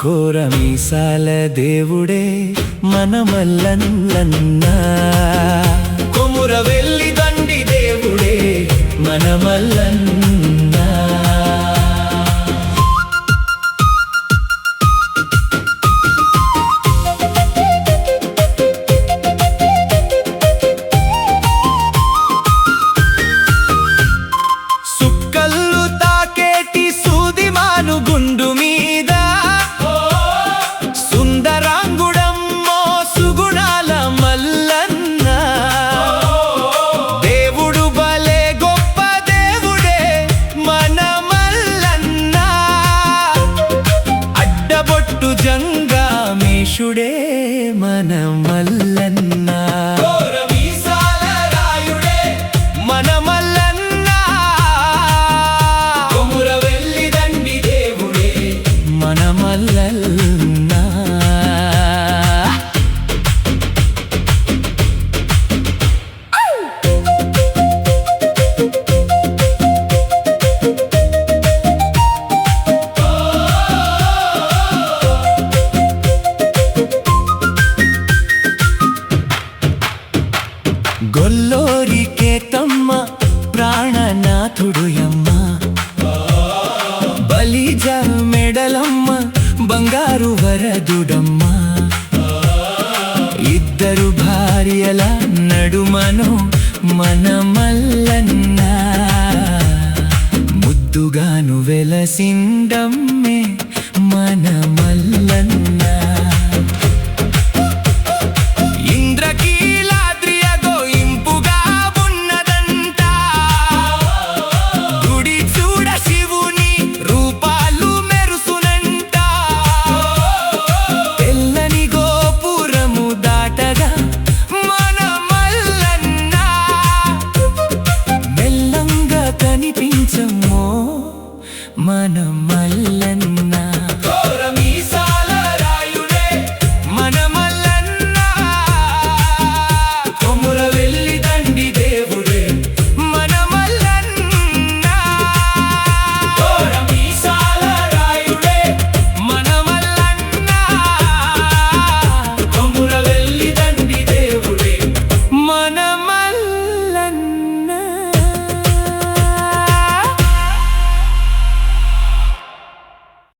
కోరమీసాల దేవుడే మన మల్లన్న, కొమురవెల్లి దండి దేవుడే మన మల్లన్న. సుక్కల్లు తాకేటి సూదిమాను గుండు మీద సుందరాంగుడమ్మో సుగుణాల మల్లన్న. దేవుడు భలే గొప్ప దేవుడే మన మల్లన్న, అడ్డబొట్టు జంగామేషుడే మన మల్లన్న. మన మల్లన్న కొమురవెల్లి దండి దేవుడే మన మల్లన్న. గొల్లోరికే తమ్మ ప్రాణనాథుడు యమ్మ, బలిజ మెడలమ్మ బంగారు వరదుడమ్మ. ఇద్దరు భార్యల నడుమను మన మల్లన్న, ముద్దుగాను వెలసిండమ్మే మన మల్లన్న. మన